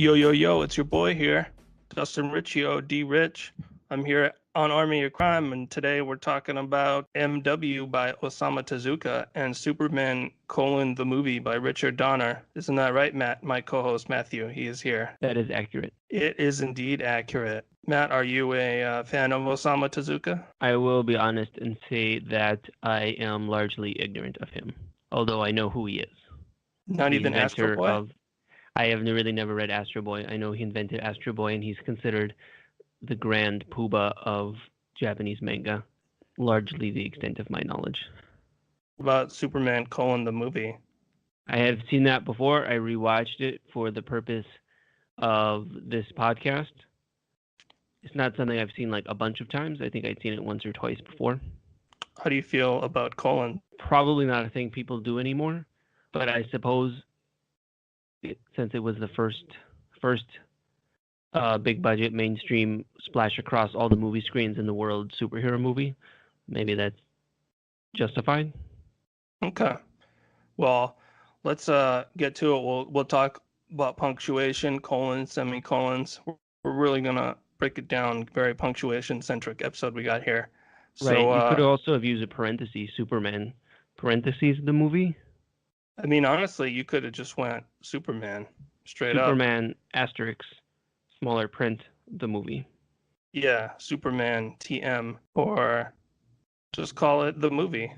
Yo, yo, yo, it's your boy here, Dustin Riccio, D Rich. I'm here on Army of Crime, and today we're talking about MW by Ozama Tezuka and Superman: the movie by Richard Donner. Isn't that right, Matt? My co-host Matthew, he is here. That is accurate. It is indeed accurate. Matt, are you a fan of Ozama Tezuka? I will be honest and say that I am largely ignorant of him, although I know who he is. Not The even Astro inventor Boy? of. I have really never read Astro Boy. I know he invented Astro Boy, and he's considered the grand poobah of Japanese manga, largely the extent of my knowledge. About Superman: the movie. I have seen that before. I rewatched it for the purpose of this podcast. It's not something I've seen like a bunch of times. I think I'd seen it once or twice before. How do you feel about Colin? Probably not a thing people do anymore, but I suppose since it was the first big budget mainstream splash across all the movie screens in the world superhero movie, maybe that's justified. Okay. Well, let's get to it. We'll talk about punctuation, colons, semicolons. We're really gonna break it down. Very punctuation centric episode we got here. Right. So You could also have used a parenthesis, Superman, parentheses, the movie. I mean, honestly, you could have just went Superman straight up. Superman, asterisk, smaller print, the movie. Yeah, Superman TM, or just call it the movie,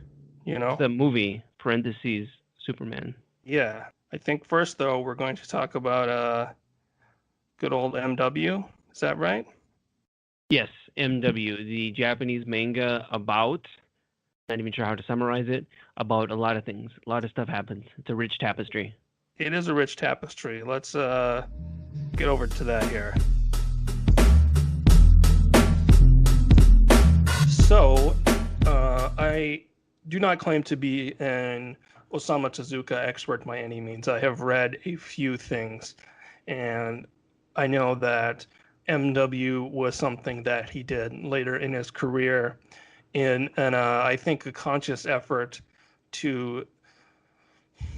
you know? The movie, parentheses, Superman. Yeah. I think first, though, we're going to talk about good old MW. Is that right? Yes, MW, the Japanese manga about, not even sure how to summarize it, about a lot of things. A lot of stuff happens. It's a rich tapestry. It is a rich tapestry. Let's get over to that here. So, I do not claim to be an Ozama Tezuka expert by any means. I have read a few things, and I know that MW was something that he did later in his career in I think a conscious effort to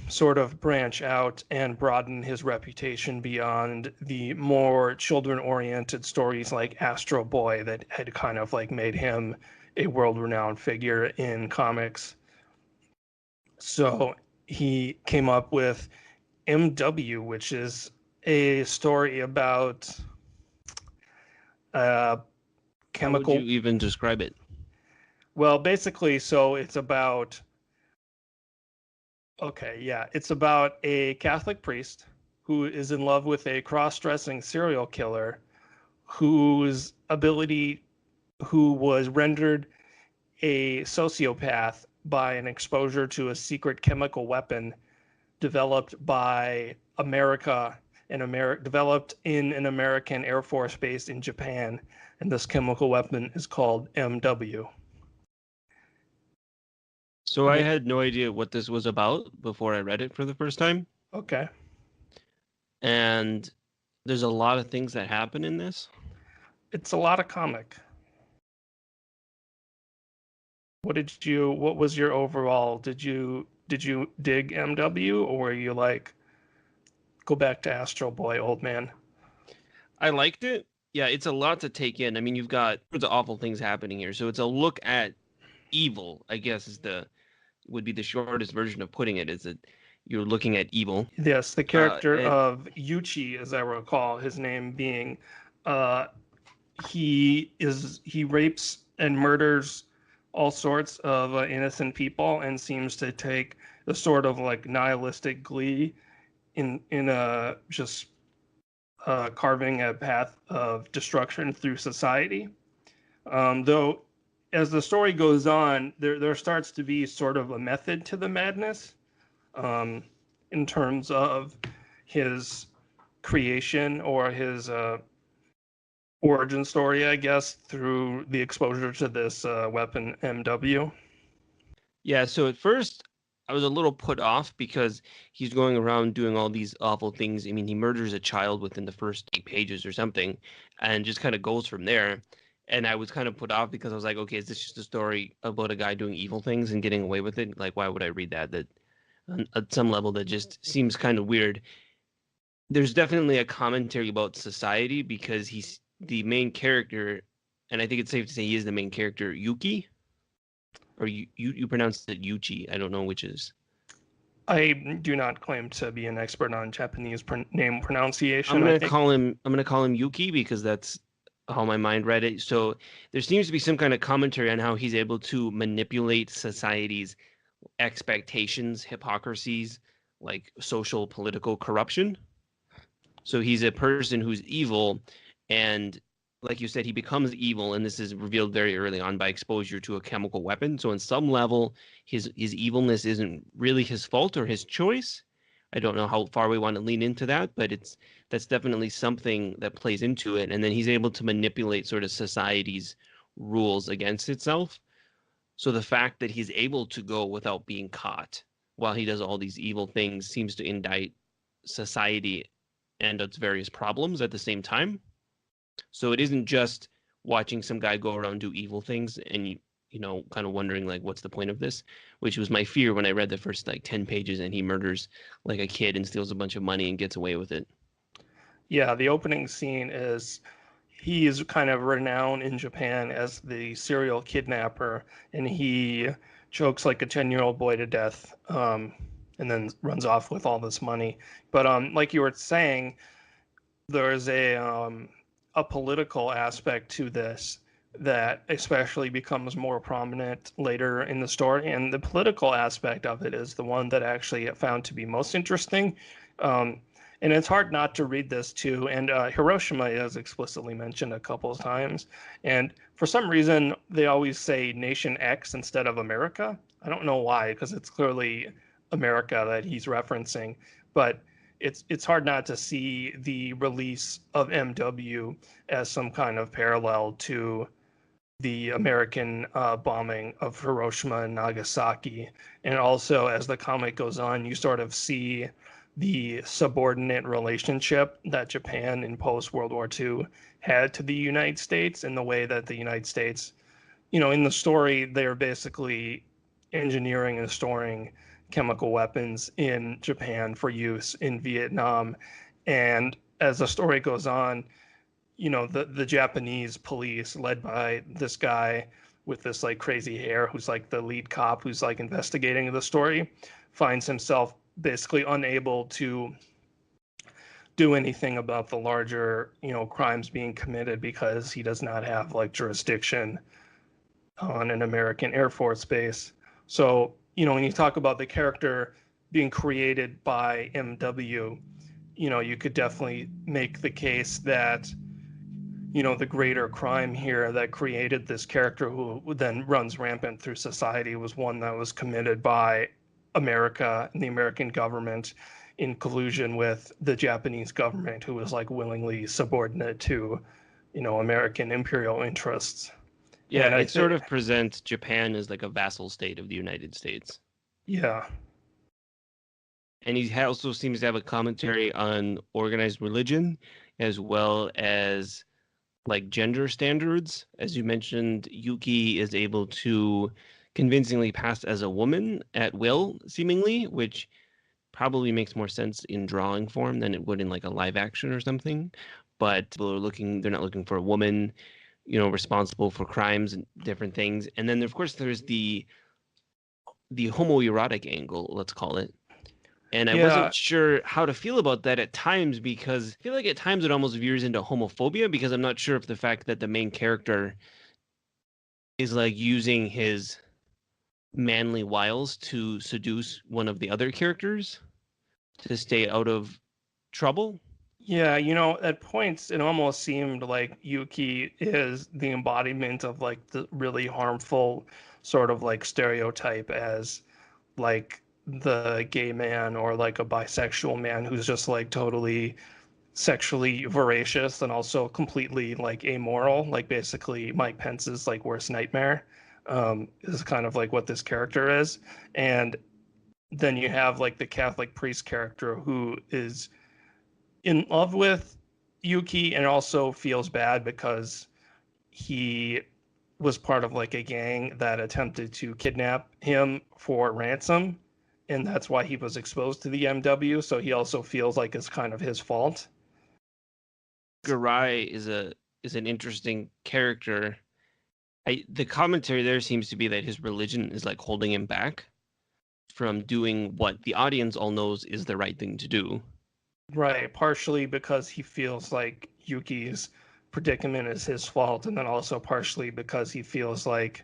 sort of branch out and broaden his reputation beyond the more children-oriented stories like Astro Boy that had kind of like made him a world-renowned figure in comics. So he came up with MW, which is a story about chemical. How would you even describe it? Well, basically, so it's about. Okay, yeah, it's about a Catholic priest who is in love with a cross-dressing serial killer who was rendered a sociopath by an exposure to a secret chemical weapon developed by America developed in an American Air Force base in Japan, and this chemical weapon is called MW. So I had no idea what this was about before I read it for the first time. Okay. And there's a lot of things that happen in this. It's a lot of comic. What was your overall, did you dig MW, or were you like, go back to Astro Boy, old man? I liked it. Yeah, it's a lot to take in. I mean, you've got the awful things happening here. So it's a look at evil, I guess would be the shortest version of putting it, is that you're looking at evil. Yes, the character of Yuchi, as I recall, his name being, he rapes and murders all sorts of innocent people and seems to take a sort of like nihilistic glee in just carving a path of destruction through society. Though, as the story goes on, there starts to be sort of a method to the madness, in terms of his creation or his origin story, I guess, through the exposure to this weapon MW. Yeah, so at first I was a little put off because he's going around doing all these awful things. I mean, he murders a child within the first 8 pages or something and just kind of goes from there. And I was kind of put off because I was like, okay, is this just a story about a guy doing evil things and getting away with it? Like, why would I read that? That at some level, that just seems kind of weird. there's definitely a commentary about society because he's the main character, and I think it's safe to say he is the main character, Yuki, or you pronounce it Yuchi. I don't know which is. I do not claim to be an expert on Japanese name pronunciation. I'm I gonna think, call him Yuki because that's how my mind read it. So there seems to be some kind of commentary on how he's able to manipulate society's expectations, hypocrisies, like social political corruption. So he's a person who's evil, and like you said, he becomes evil, and this is revealed very early on by exposure to a chemical weapon. So on some level, his evilness isn't really his fault or his choice. I don't know how far we want to lean into that, but that's definitely something that plays into it. And then he's able to manipulate sort of society's rules against itself. So the fact that he's able to go without being caught while he does all these evil things seems to indict society and its various problems at the same time. So it isn't just watching some guy go around do evil things and you know kind of wondering like what's the point of this, which was my fear when I read the first like 10 pages and he murders like a kid and steals a bunch of money and gets away with it. yeah, the opening scene is he is kind of renowned in Japan as the serial kidnapper, and he chokes like a 10-year-old boy to death, and then runs off with all this money. But like you were saying, there's a political aspect to this that especially becomes more prominent later in the story, and the political aspect of it is the one that actually I found to be most interesting. And it's hard not to read this too. And Hiroshima is explicitly mentioned a couple of times, and for some reason they always say Nation X instead of America. I don't know why, because it's clearly America that he's referencing, but it's hard not to see the release of MW as some kind of parallel to the American bombing of Hiroshima and Nagasaki. And also, as the comic goes on, you sort of see the subordinate relationship that Japan in post World War II had to the United States, in the way that the United States, you know, in the story, they're basically engineering and storing chemical weapons in Japan for use in Vietnam. And as the story goes on, you know, the Japanese police, led by this guy with this like crazy hair, who's like the lead cop who's like investigating the story, finds himself basically unable to do anything about the larger, you know, crimes being committed because he does not have like jurisdiction on an American Air Force base. So, you know, when you talk about the character being created by MW, you know, you could definitely make the case that, you know, the greater crime here that created this character who then runs rampant through society was one that was committed by America and the American government in collusion with the Japanese government, who was like willingly subordinate to, you know, American imperial interests. Yeah, And I it sort think, of presents Japan as like a vassal state of the United States. yeah, And he also seems to have a commentary on organized religion as well as like gender standards. As you mentioned, Yuki is able to convincingly pass as a woman at will, seemingly, which probably makes more sense in drawing form than it would in like a live action or something. But people are looking, they're not looking for a woman, you know, responsible for crimes and different things. And then of course there's the homoerotic angle, let's call it. And I yeah, wasn't sure how to feel about that at times because I feel like at times it almost veers into homophobia because I'm not sure if the fact that the main character is like using his manly wiles to seduce one of the other characters to stay out of trouble. yeah, you know, at points it almost seemed like Yuki is the embodiment of like the really harmful sort of like stereotype as like the gay man or like a bisexual man who's just like totally sexually voracious and also completely like amoral, like basically Mike Pence's like worst nightmare, is kind of like what this character is. And then you have like the Catholic priest character who is in love with Yuki and also feels bad because he was part of like a gang that attempted to kidnap him for ransom. and that's why he was exposed to the MW. So he also feels like it's kind of his fault. Garai is an interesting character. The commentary there seems to be that his religion is like holding him back from doing what the audience all knows is the right thing to do. Right, partially because he feels like Yuki's predicament is his fault, and then also partially because he feels like,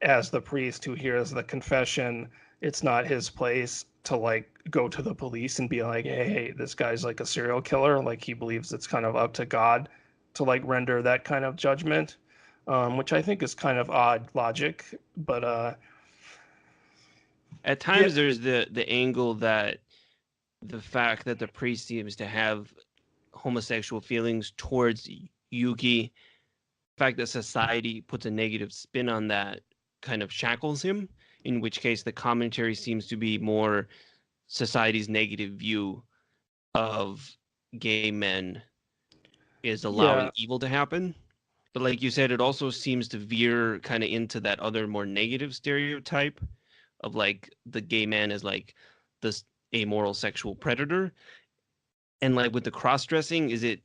as the priest who hears the confession, it's not his place to like go to the police and be like, hey, this guy's like a serial killer. Like he believes it's kind of up to God to like render that kind of judgment, which I think is kind of odd logic. But At yeah, times, there's the angle that the fact that the priest seems to have homosexual feelings towards Yuki, the fact that society puts a negative spin on that kind of shackles him, in which case the commentary seems to be more society's negative view of gay men is allowing yeah, evil to happen. But like you said, it also seems to veer kind of into that other more negative stereotype of like the gay man as like this amoral sexual predator. And like with the cross dressing, is it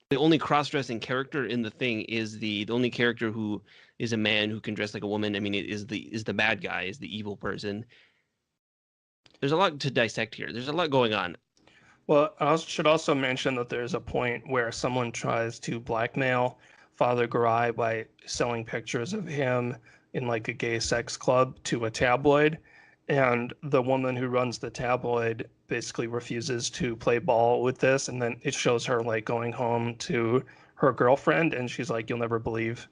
the only cross dressing character in the thing is the only character who is a man who can dress like a woman? I mean, it is the bad guy, is the evil person. There's a lot to dissect here. There's a lot going on. well, I should also mention that there's a point where someone tries to blackmail Father Garai by selling pictures of him in like a gay sex club to a tabloid. And the woman who runs the tabloid basically refuses to play ball with this. And then it shows her like going home to her girlfriend, and she's like, you'll never believe,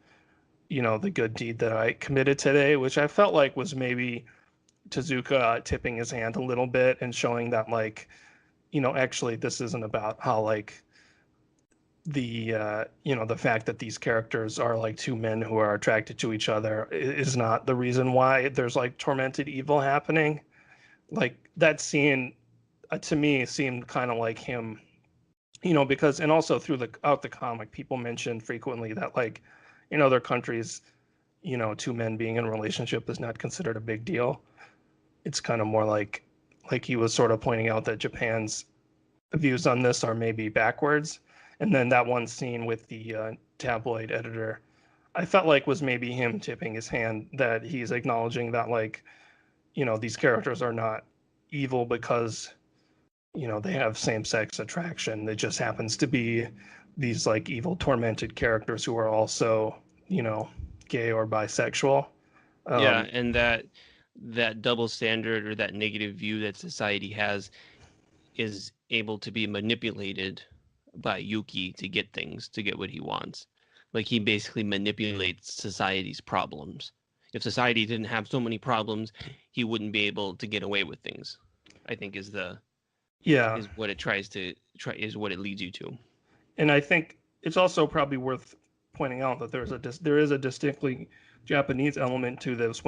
the good deed that I committed today, which I felt like was maybe Tezuka tipping his hand a little bit and showing that like, actually this isn't about how like the fact that these characters are like two men who are attracted to each other is not the reason why there's like tormented evil happening. Like that scene to me seemed kind of like him, because and also throughout the comic, people mention frequently that like in other countries, two men being in a relationship is not considered a big deal. It's kind of more like he was sort of pointing out that Japan's views on this are maybe backwards. And then that one scene with the tabloid editor, I felt like was maybe him tipping his hand that he's acknowledging that like, these characters are not evil because, they have same-sex attraction. It just happens to be these like evil tormented characters who are also, gay or bisexual. Yeah, Um, and that double standard or that negative view that society has is able to be manipulated by Yuki to get things, to get what he wants. Like he basically manipulates society's problems. If society didn't have so many problems, he wouldn't be able to get away with things. I think yeah, is what it tries to try is what it leads you to. and I think it's also probably worth pointing out that there is a distinctly Japanese element to this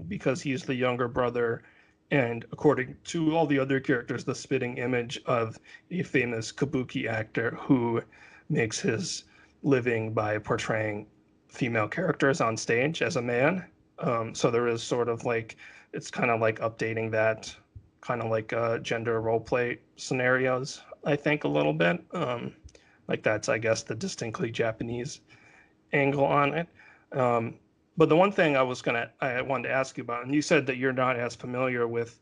because he's the younger brother, and according to all the other characters, the spitting image of a famous kabuki actor who makes his living by portraying female characters on stage as a man. So there is sort of like it's kind of like updating that kind of like gender role play scenarios, I think, a little bit. Like that's, I guess, the distinctly Japanese angle on it. Um, but the one thing I wanted to ask you about, and you said that you're not as familiar with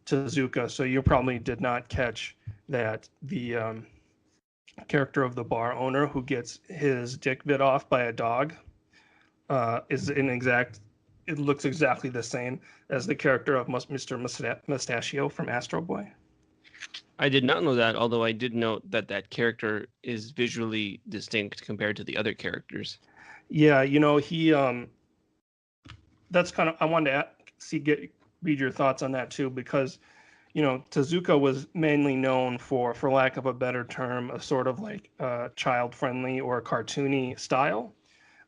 Tezuka, so you probably did not catch that the character of the bar owner who gets his dick bit off by a dog is an exact. It looks exactly the same as the character of Mr. Mustachio from Astro Boy. I did not know that, although I did note that that character is visually distinct compared to the other characters. Yeah, he that's kind of I wanted to read your thoughts on that too, because Tezuka was mainly known for lack of a better term, a sort of like child-friendly or cartoony style.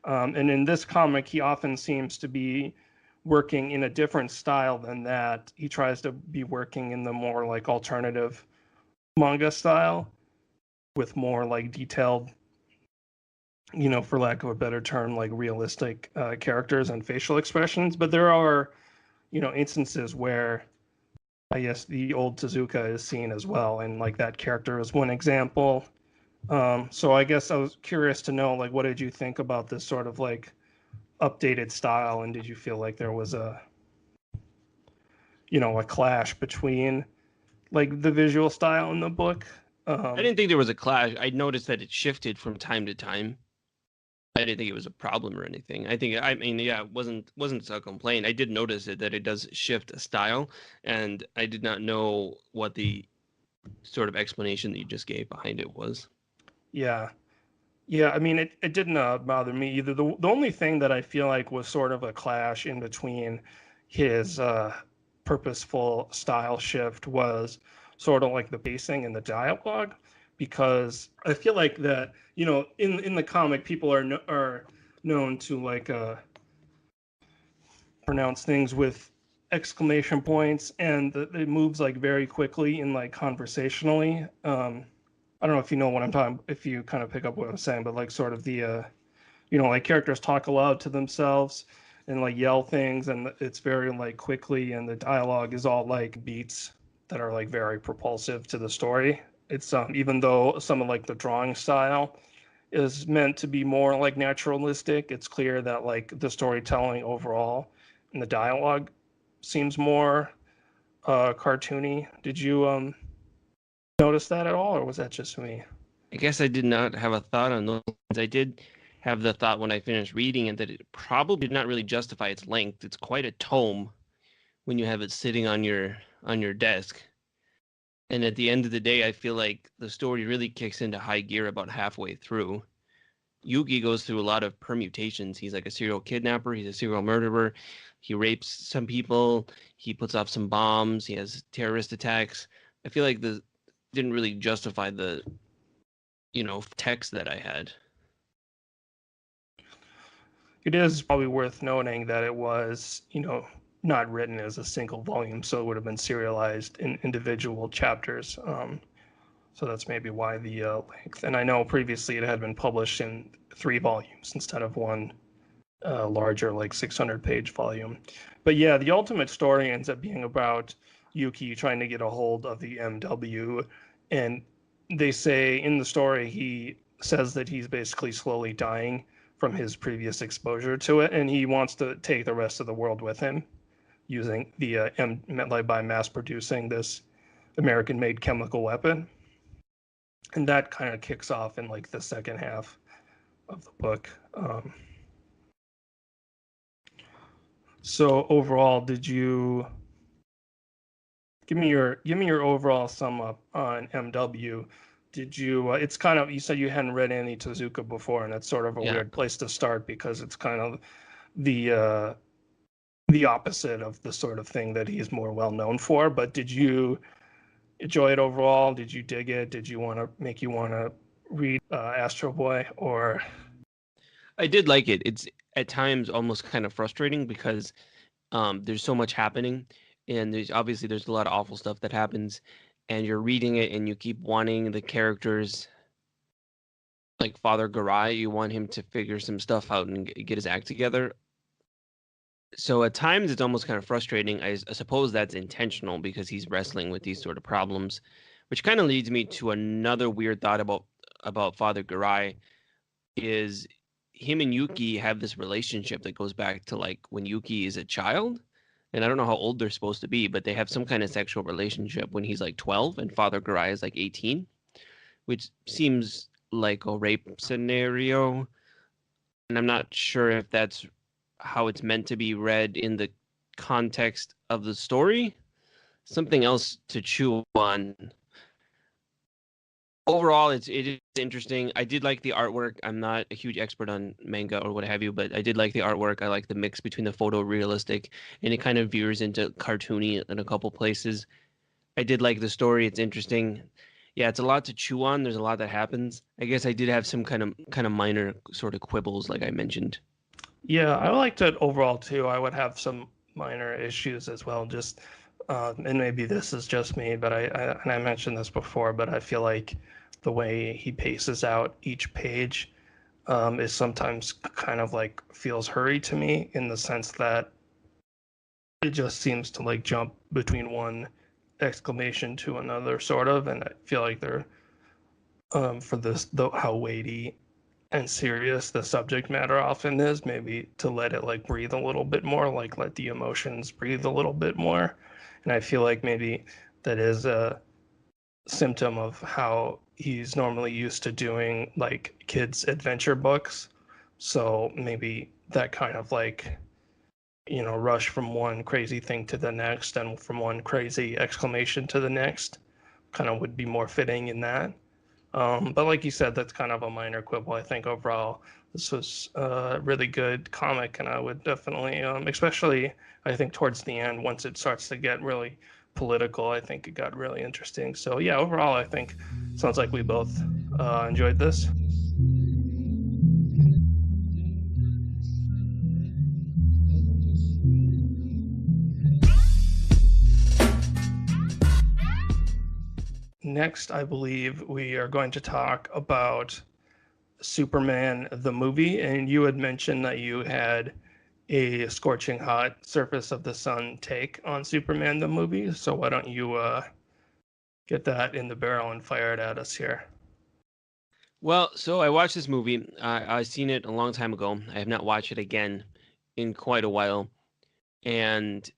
And in this comic, he often seems to be working in a different style than that. He tries to be working in the more like alternative manga style with more like detailed, for lack of a better term, like realistic characters and facial expressions. But there are, instances where I guess the old Tezuka is seen as well, and like that character is one example. So I guess I was curious to know, like, what did you think about this sort of like updated style, and did you feel like there was a, a clash between like the visual style in the book? I didn't think there was a clash. I noticed that it shifted from time to time. I didn't think it was a problem or anything. I mean, yeah, it wasn't a complaint. I did notice it that it does shift a style, and I did not know what the sort of explanation that you just gave behind it was. Yeah. Yeah, I mean, it didn't bother me either. The only thing that I feel like was sort of a clash in between his purposeful style shift was sort of like the pacing and the dialogue, because I feel like that, in the comic, people are known to like pronounce things with exclamation points, and it moves like very quickly and like conversationally. I don't know if you know what I'm talking, if you kind of pick up what I'm saying, but like sort of the like characters talk aloud to themselves and like yell things, and it's very like quickly, and the dialogue is all like beats that are like very propulsive to the story. It's even though some of like the drawing style is meant to be more like naturalistic, it's clear that like the storytelling overall and the dialogue seems more cartoony. Did you notice that at all, or was that just me? I guess I did not have a thought on those. I did have the thought when I finished reading it that it probably did not really justify its length. It's quite a tome when you have it sitting on your desk. And at the end of the day, I feel like the story really kicks into high gear about halfway through. Yugi goes through a lot of permutations. He's like a serial kidnapper, he's a serial murderer, he rapes some people, he puts off some bombs, he has terrorist attacks. I feel like the didn't really justify the text that I had. It is probably worth noting that it was, not written as a single volume, so it would have been serialized in individual chapters. So that's maybe why the length. And I know previously it had been published in 3 volumes instead of one larger, like 600-page volume. But yeah, the ultimate story ends up being about Yuki trying to get a hold of the MW. And they say in the story, he says that he's basically slowly dying from his previous exposure to it, and he wants to take the rest of the world with him using the like by mass producing this American-made chemical weapon. And that kind of kicks off in like the second half of the book. So overall, did you give me your overall sum up on MW? Did you? It's kind of, you said you hadn't read any Tezuka before, and it's sort of a Yeah. weird place to start because it's kind of the opposite of the sort of thing that he's more well known for. But did you enjoy it overall? Did you dig it? Did you want to read Astro Boy, or? I did like it. It's at times almost kind of frustrating because there's so much happening, and there's a lot of awful stuff that happens, and you're reading it and you keep wanting the characters like Father Garai, you want him to figure some stuff out and get his act together. So at times it's almost kind of frustrating. I suppose that's intentional because he's wrestling with these sort of problems, which kind of leads me to another weird thought about Father Garai is him and Yuki have this relationship that goes back to like when Yuki is a child. And I don't know how old they're supposed to be, but they have some kind of sexual relationship when he's like 12 and Father Garai is like 18, which seems like a rape scenario. And I'm not sure if that's how it's meant to be read in the context of the story. Something else to chew on. Overall, it is interesting. I did like the artwork. I'm not a huge expert on manga or what have you, but I did like the artwork. I like the mix between the photorealistic and it kind of veers into cartoony in a couple places. I did like the story. It's interesting. Yeah, it's a lot to chew on. There's a lot that happens. I guess I did have some kind of minor sort of quibbles, like I mentioned. Yeah, I liked it overall too. I would have some minor issues as well. Just and maybe this is just me, but I mentioned this before, but I feel like the way he paces out each page is sometimes kind of like feels hurried to me, in the sense that it just seems to like jump between one exclamation to another, sort of, and I feel like they're for this how weighty and serious the subject matter often is, maybe to let it like breathe a little bit more, like let the emotions breathe a little bit more. And I feel like maybe that is a symptom of how he's normally used to doing like kids adventure books. So maybe that kind of like, rush from one crazy thing to the next and from one crazy exclamation to the next kind of would be more fitting in that. But like you said, that's kind of a minor quibble. I think overall this was a really good comic, and I would definitely, especially I think towards the end, once it starts to get really political, I think it got really interesting. So yeah, overall, I think sounds like we both enjoyed this. Next, I believe we are going to talk about Superman the movie, and you had mentioned that you had a scorching hot surface of the sun take on Superman the movie. So why don't you get that in the barrel and fire it at us here? Well, so I watched this movie. I've seen it a long time ago. I have not watched it again in quite a while, and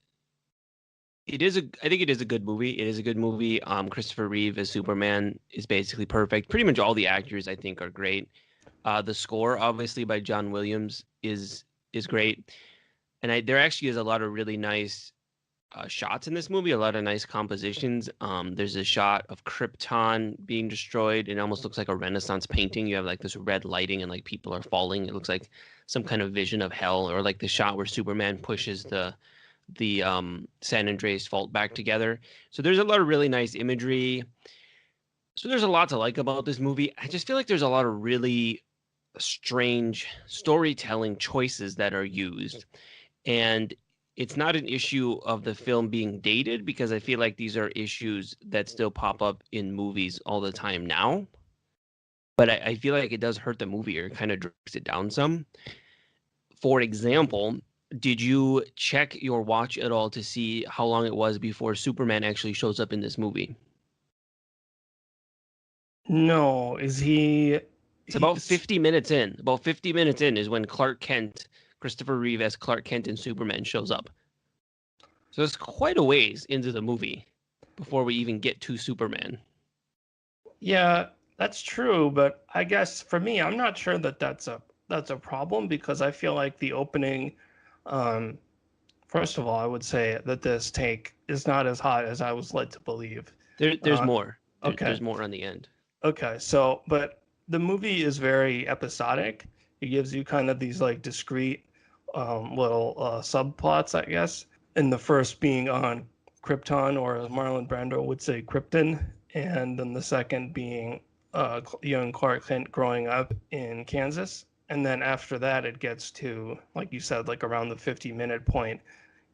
I think it is a good movie. It is a good movie. Christopher Reeve as Superman is basically perfect. Pretty much all the actors I think are great. The score, obviously by John Williams, is great, and there actually is a lot of really nice shots in this movie. A lot of nice compositions. There's a shot of Krypton being destroyed. It almost looks like a Renaissance painting. You have like this red lighting and like people are falling. It looks like some kind of vision of hell, or like the shot where Superman pushes the San Andreas fault back together. So there's a lot of really nice imagery. So there's a lot to like about this movie. I just feel like there's a lot of really strange storytelling choices that are used. And it's not an issue of the film being dated, because I feel like these are issues that still pop up in movies all the time now. But I feel like it does hurt the movie, or it kind of drags it down some. For example, did you check your watch at all to see how long it was before Superman actually shows up in this movie? No, is he? It's about He's 50 minutes in. About 50 minutes in is when Clark Kent, Christopher Reeve as Clark Kent and Superman shows up. So it's quite a ways into the movie before we even get to Superman. Yeah, that's true, but I guess for me, I'm not sure that that's a problem because I feel like the opening, um, first of all, I would say that this take is not as hot as I was led to believe. There's Uh, more. okay, There's more on the end. okay, so but the movie is very episodic. It gives you kind of these like discrete little subplots, I guess. And the first being on Krypton, or as Marlon Brando would say, Krypton, and then the second being young Clark Kent growing up in Kansas. And then after that, it gets to, like you said, like around the 50-minute point,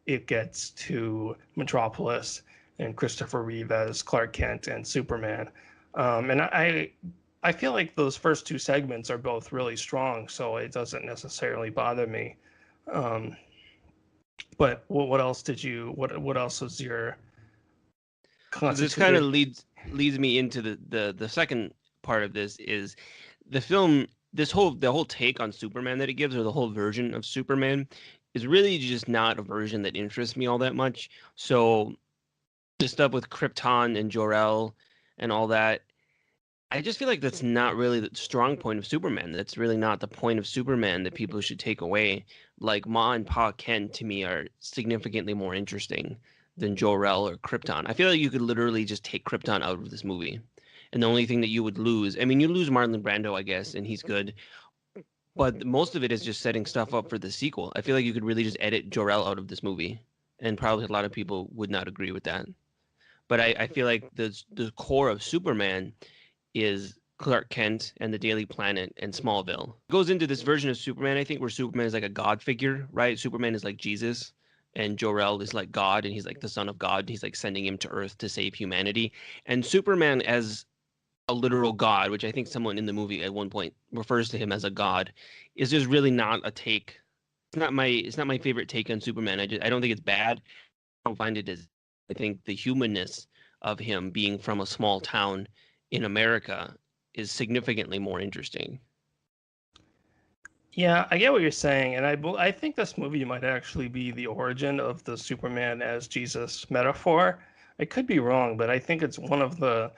it gets to Metropolis and Christopher Reeve as Clark Kent and Superman. And I feel like those first two segments are both really strong, so it doesn't necessarily bother me. Um, but what else did you what else was your So this kind of constituted? leads me into the second part of this is the film. The whole take on Superman that it gives, or the whole version of Superman, is really just not a version that interests me all that much. So the stuff with Krypton and Jor-El and all that, I just feel like that's not really the strong point of Superman. That's really not the point of Superman that people should take away. Like Ma and Pa Kent to me are significantly more interesting than Jor-El or Krypton. I feel like you could literally just take Krypton out of this movie. And the only thing that you would lose, I mean, you lose Marlon Brando, I guess, and he's good. But most of it is just setting stuff up for the sequel. I feel like you could really just edit Jor-El out of this movie. And probably a lot of people would not agree with that. But I feel like the core of Superman is Clark Kent and the Daily Planet and Smallville. It goes into this version of Superman, I think, where Superman is like a god figure, right? Superman is like Jesus, and Jor-El is like God, and he's like the son of God. He's like sending him to Earth to save humanity. And Superman as a literal god, which I think someone in the movie at one point refers to him as a god, is just really not a take. It's not my favorite take on Superman. I don't think it's bad. I don't find it as, I think the humanness of him being from a small town in America is significantly more interesting. Yeah, I get what you're saying, and I think this movie might actually be the origin of the Superman as Jesus metaphor. I could be wrong, but I think it's one of the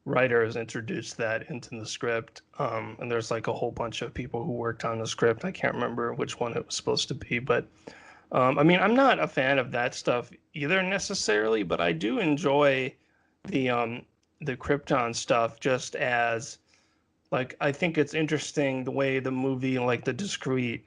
writers introduced that into the script. And there's like a whole bunch of people who worked on the script. I can't remember which one it was supposed to be, but I mean, I'm not a fan of that stuff either necessarily, but I do enjoy the um the Krypton stuff just as like I think it's interesting the way the movie and like the discrete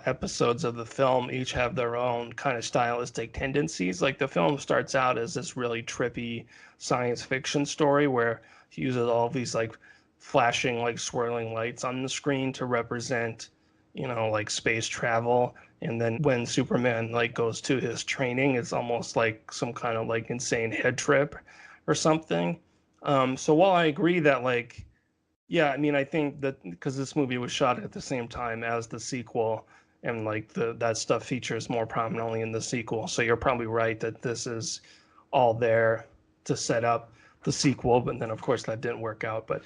episodes of the film each have their own kind of stylistic tendencies. Like the film starts out as this really trippy science fiction story where he uses all these like flashing like swirling lights on the screen to represent, you know, like space travel. And then when Superman like goes to his training, it's almost like some kind of like insane head trip or something. So while I agree that like yeah, I mean, I think that because this movie was shot at the same time as the sequel, and like that stuff features more prominently in the sequel. So you're probably right that this is all there to set up the sequel, but then of course that didn't work out. But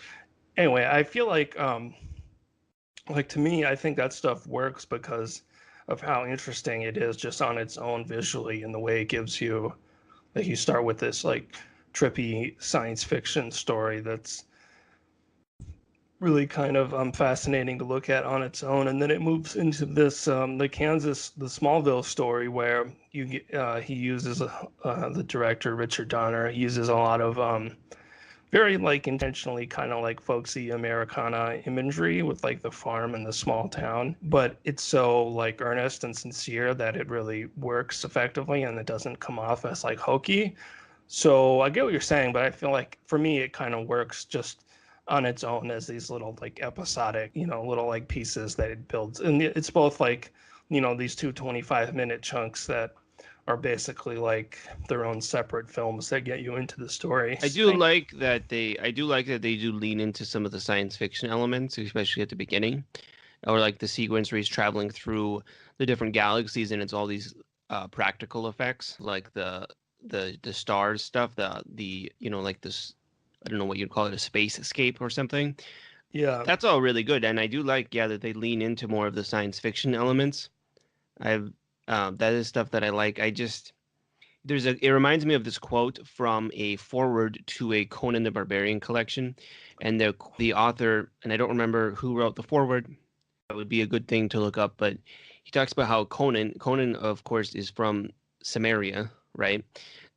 anyway, I feel like to me, I think that stuff works because of how interesting it is just on its own visually and the way it gives you like you start with this like trippy science fiction story that's really kind of fascinating to look at on its own, and then it moves into this the Smallville story where he uses the director Richard Donner. He uses a lot of very like intentionally kind of like folksy Americana imagery with like the farm and the small town, but it's so like earnest and sincere that it really works effectively and it doesn't come off as like hokey. So I get what you're saying, but I feel like for me it kind of works just on its own as these little like episodic, you know, little like pieces that it builds. And it's both like, you know, these two 25-minute chunks that are basically like their own separate films that get you into the story. I do like that they do lean into some of the science fiction elements, especially at the beginning, or like the sequence where he's traveling through the different galaxies and it's all these practical effects, like the stars stuff, the you know like this, I don't know what you'd call it, a space escape or something. Yeah. That's all really good, and I do like that they lean into more of the science fiction elements. I've that is stuff that I like. I just it reminds me of this quote from a foreword to a Conan the Barbarian collection, and the author, and I don't remember who wrote the foreword. That would be a good thing to look up, but he talks about how Conan of course is from Samaria, right?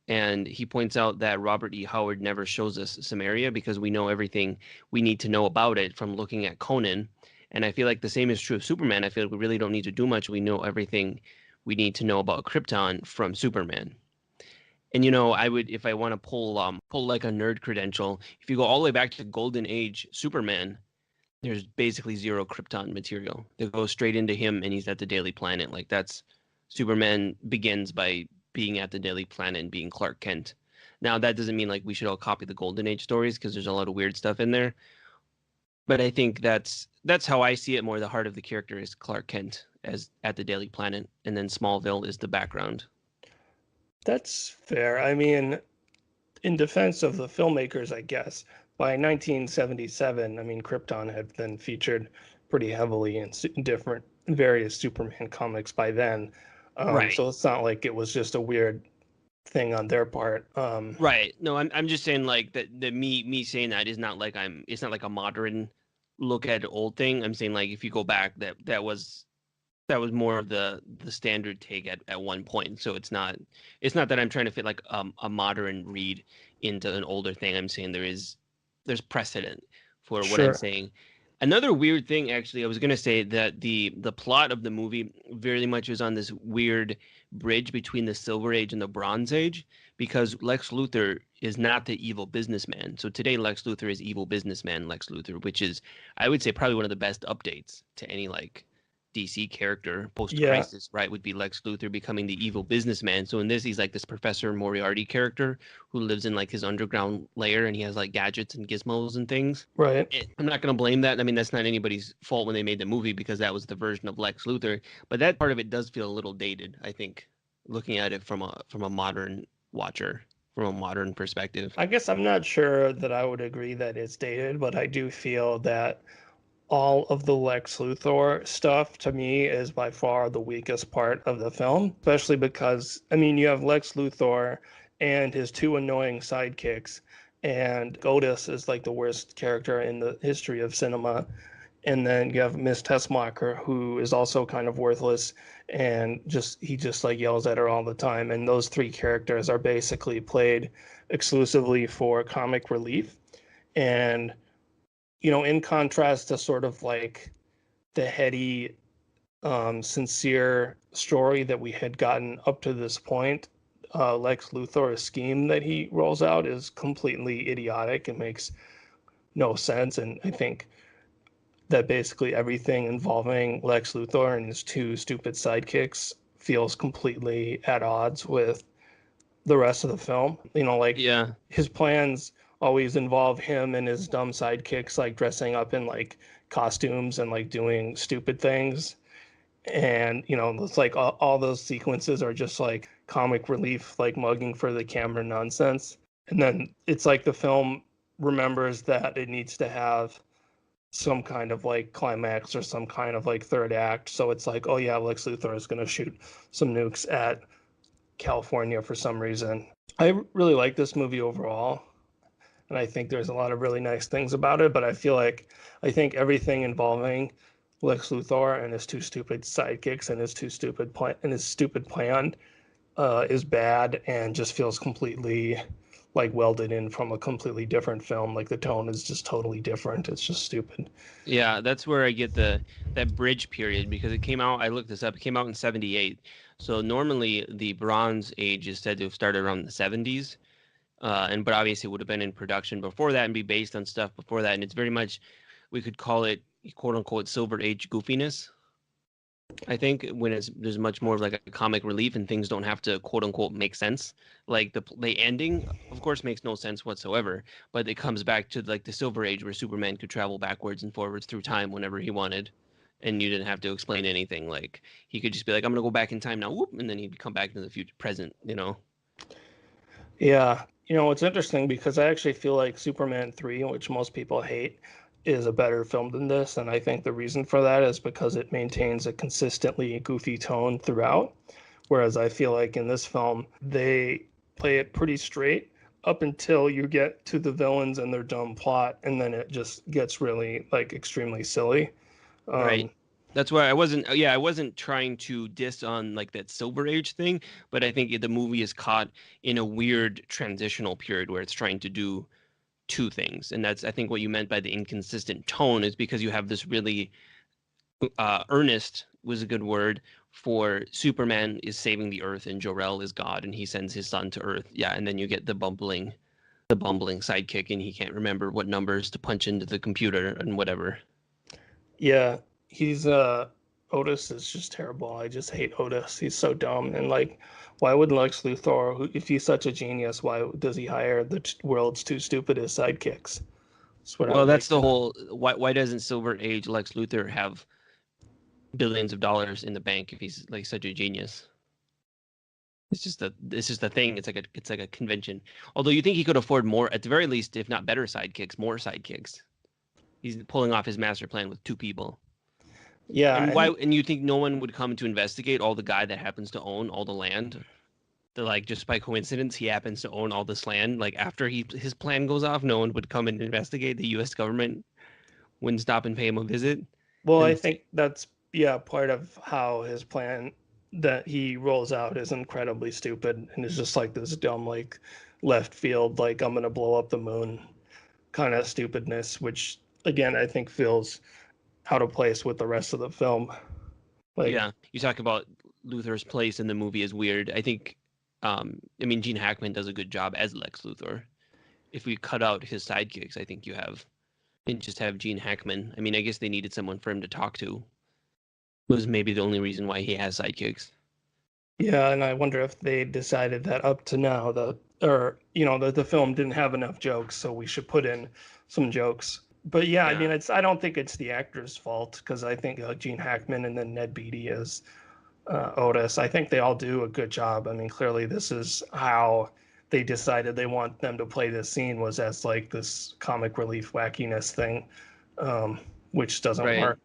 And he points out that Robert E. Howard never shows us Samaria because we know everything we need to know about it from looking at Conan. And I feel like the same is true of Superman. I feel like we really don't need to do much. We know everything we need to know about Krypton from Superman. And you know, I would, if I want to pull like a nerd credential, if you go all the way back to Golden Age Superman, there's basically zero Krypton material. They go straight into him and he's at the Daily Planet. Like that's Superman begins by being at the Daily Planet and being Clark Kent. Now that doesn't mean like we should all copy the Golden Age stories because there's a lot of weird stuff in there. But I think that's how I see it more. The heart of the character is Clark Kent as at the Daily Planet, and then Smallville is the background. That's fair. I mean, in defense of the filmmakers, I guess, by 1977, I mean, Krypton had been featured pretty heavily in different various Superman comics by then. Right. So it's not like it was just a weird thing on their part. Right. No, I'm just saying like that me saying that is not like it's not like a modern look at an old thing. I'm saying like if you go back that was more of the standard take at one point. So it's not that I'm trying to fit like a modern read into an older thing. I'm saying there's precedent for what I'm saying. Another weird thing, actually, I was gonna say that the plot of the movie very much is on this weird bridge between the Silver Age and the Bronze Age, because Lex Luthor is not the evil businessman. So today, Lex Luthor is evil businessman Lex Luthor, which is, I would say, probably one of the best updates to any like DC character post-crisis, right, would be Lex Luthor becoming the evil businessman. So in this, he's like this Professor Moriarty character who lives in like his underground lair, and he has like gadgets and gizmos and things. Right. I'm not going to blame that. I mean, that's not anybody's fault when they made the movie because that was the version of Lex Luthor. But that part of it does feel a little dated, I think, looking at it from a modern watcher. from a modern perspective. I guess I'm not sure that I would agree that it's dated, but I do feel that all of the Lex Luthor stuff to me is by far the weakest part of the film, especially because, I mean, you have Lex Luthor and his two annoying sidekicks, and Otis is like the worst character in the history of cinema. And then you have Miss Tessmacher, who is also kind of worthless, and he just like yells at her all the time. And those three characters are basically played exclusively for comic relief. And in contrast to sort of like the heady, sincere story that we had gotten up to this point, Lex Luthor's scheme that he rolls out is completely idiotic and makes no sense. And I think that basically everything involving Lex Luthor and his two stupid sidekicks feels completely at odds with the rest of the film. Like Yeah. his plans always involve him and his dumb sidekicks like dressing up in like costumes and like doing stupid things. And it's like all those sequences are just like comic relief, like mugging for the camera nonsense. And then it's like the film remembers that it needs to have some kind of like climax or some kind of like third act. So it's like, oh yeah, Lex Luthor is going to shoot some nukes at California for some reason. I really like this movie overall, and I think there's a lot of really nice things about it, but I think everything involving Lex Luthor and his two stupid sidekicks and his stupid plan is bad and just feels completely like welded in from a completely different film. Like the tone is just totally different. It's just stupid. Yeah, that's where I get that bridge period because it came out, I looked this up, it came out in 78. So normally the Bronze Age is said to have started around the 70s. But obviously it would have been in production before that and be based on stuff before that. And it's very much, we could call it quote unquote Silver Age goofiness. I think when there's much more of like a comic relief and things don't have to quote unquote make sense. Like the ending, of course, makes no sense whatsoever, but it comes back to like the Silver Age where Superman could travel backwards and forwards through time whenever he wanted, and you didn't have to explain anything. Like he could just be like, "I'm gonna go back in time now," whoop, and then he'd come back to the future, present. Yeah, it's interesting because I actually feel like Superman 3, which most people hate, is a better film than this. And I think the reason for that is because it maintains a consistently goofy tone throughout. Whereas I feel like in this film, they play it pretty straight up until you get to the villains and their dumb plot. And then it just gets really like extremely silly. Right. Um, That's why I wasn't trying to diss on like that Silver Age thing, but I think the movie is caught in a weird transitional period where it's trying to do two things. And that's, I think, what you meant by the inconsistent tone is because you have this really earnest was a good word for Superman is saving the Earth and Jor-El is God and he sends his son to Earth. Yeah, and then you get the bumbling sidekick and he can't remember what numbers to punch into the computer and whatever. yeah, he's Otis is just terrible. I just hate Otis. He's so dumb. And like, why would Lex Luthor, if he's such a genius, why does he hire the world's two stupidest sidekicks? That's what I Well, would that's like the to. whole why doesn't Silver Age Lex Luthor have billions of dollars in the bank if he's like such a genius? It's just the thing. It's like a convention. Although you think he could afford more, at the very least, if not better sidekicks, more sidekicks. He's pulling off his master plan with two people. Yeah, And why? and And you think no one would come to investigate all the guy that happens to own all the land? That like just by coincidence he happens to own all this land. Like after his plan goes off, no one would come and investigate. The U.S. government wouldn't stop and pay him a visit. well, I And think that's part of how his plan that he rolls out is incredibly stupid and is just like this dumb like left field like I'm gonna blow up the moon kind of stupidness, which again I think feels out of place with the rest of the film. Like, yeah, you talk about Luthor's place in the movie is weird. I think, I mean, Gene Hackman does a good job as Lex Luthor. If we cut out his sidekicks, I think you have and just have Gene Hackman. I mean, I guess they needed someone for him to talk to. Was maybe the only reason why he has sidekicks. yeah, and I wonder if they decided that up to now that the film didn't have enough jokes, so we should put in some jokes. But yeah, I Yeah, mean, I don't think it's the actor's fault because I think Gene Hackman and then Ned Beatty as Otis, I think they all do a good job. I mean, clearly this is how they decided they want them to play this scene was as like this comic relief wackiness thing, which doesn't Right. work.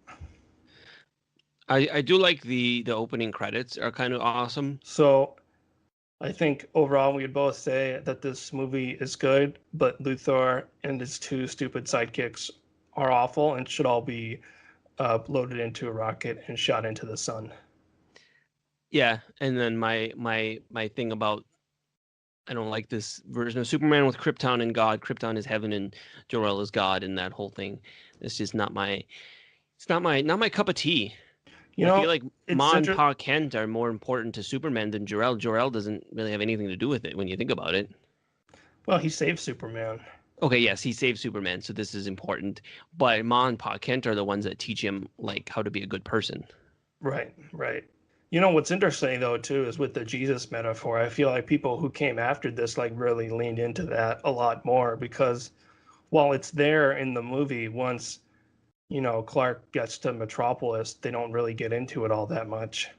I do like the opening credits are kind of awesome. So I think overall we'd both say that this movie is good, but Luthor and his two stupid sidekicks are awful and should all be loaded into a rocket and shot into the sun. Yeah, and then my thing about I don't like this version of Superman with Krypton and God. Krypton is heaven and Jor-El is God, and that whole thing. It's just not my. It's not my cup of tea. You I feel know, like it's Ma and Pa Kent are more important to Superman than Jor-El. Jor-El doesn't really have anything to do with it when you think about it. well, he saved Superman. Okay, yes, he saved Superman, so this is important. But Ma and Pa Kent are the ones that teach him like how to be a good person. Right, right. You know what's interesting though too is with the Jesus metaphor. I feel like people who came after this like really leaned into that a lot more because while it's there in the movie, once Clark gets to Metropolis, they don't really get into it all that much.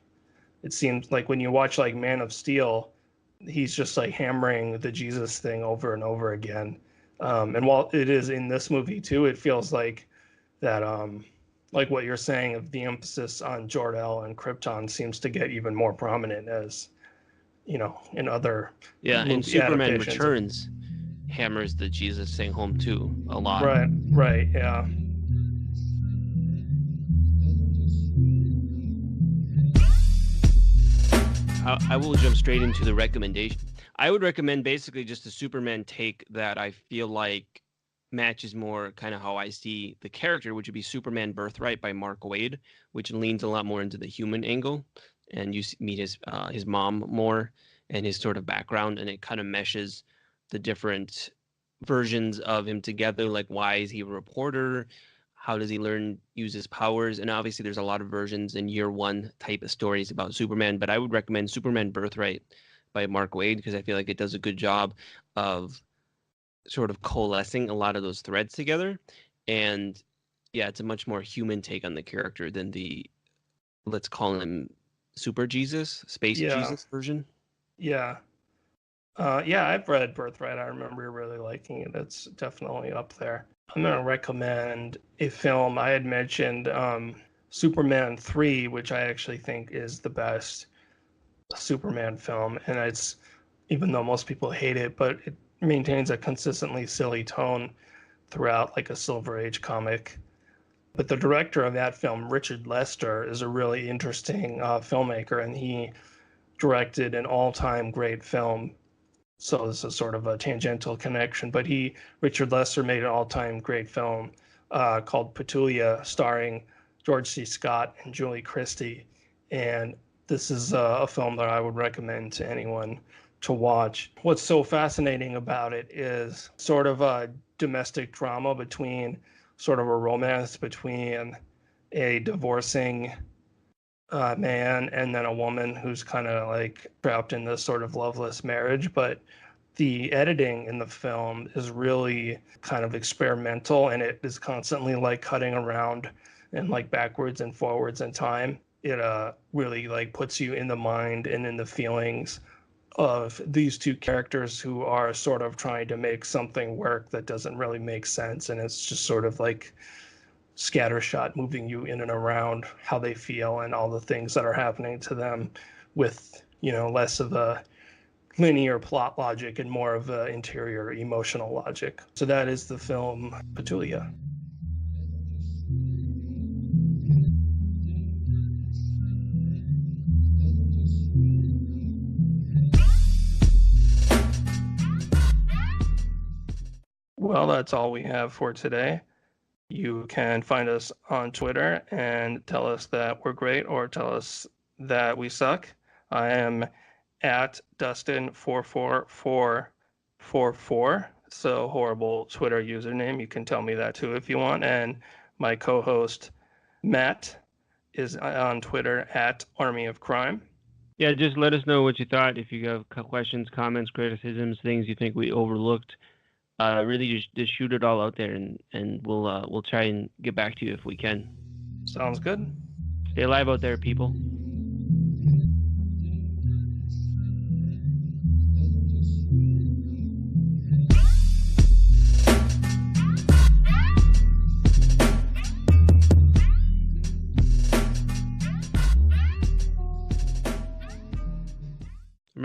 It seems like when you watch like Man of Steel, he's just like hammering the Jesus thing over and over again. And while it is in this movie too, it feels like that like what you're saying of the emphasis on Jor-El and Krypton seems to get even more prominent as in other Yeah, and movie Superman adaptations. Returns hammers the Jesus thing home too a lot. Right, yeah. I will jump straight into the recommendation. I would recommend basically just a Superman take that I feel like matches more kind of how I see the character, which would be Superman Birthright by Mark Waid, which leans a lot more into the human angle, and you meet his mom more and his sort of background, and it kind of meshes the different versions of him together. Like, why is he a reporter? How does he use his powers? And obviously, there's a lot of versions in year one type of stories about Superman, but I would recommend Superman Birthright by Mark Waid because I feel like it does a good job of sort of coalescing a lot of those threads together. And yeah, it's a much more human take on the character than the, let's call him Super Jesus, Space Jesus version. Yeah. Yeah, I've read Birthright. I remember really liking it. It's definitely up there. I'm going to recommend a film. I had mentioned Superman 3, which I actually think is the best Superman film. And it's, even though most people hate it, but it maintains a consistently silly tone throughout, like a Silver Age comic. But the director of that film, Richard Lester, is a really interesting filmmaker, and he directed an all-time great film. So this is sort of a tangential connection, but Richard Lester made an all-time great film called Petulia, starring George C. Scott and Julie Christie. And this is a film that I would recommend to anyone to watch. What's so fascinating about it is sort of a domestic drama between sort of a romance between a divorcing man and then a woman who's kind of like trapped in this sort of loveless marriage. But the editing in the film is really kind of experimental, and it is constantly like cutting around and like backwards and forwards in time. It really like puts you in the mind and in the feelings of these two characters who are sort of trying to make something work that doesn't really make sense, and it's just sort of like scattershot moving you in and around how they feel and all the things that are happening to them with less of a linear plot logic and more of an interior emotional logic. So that is the film Petulia. Well, that's all we have for today. You can find us on Twitter and tell us that we're great or tell us that we suck. I am at Dustin44444. So horrible Twitter username. You can tell me that too if you want. And my co-host Matt is on Twitter at Army of Crime. Yeah, just let us know what you thought. If you have questions, comments, criticisms, things you think we overlooked, really just shoot it all out there, and we'll try and get back to you if we can. Sounds good. Stay alive out there, people.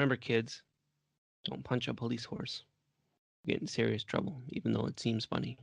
remember, kids, don't punch a police horse. You get in serious trouble, even though it seems funny.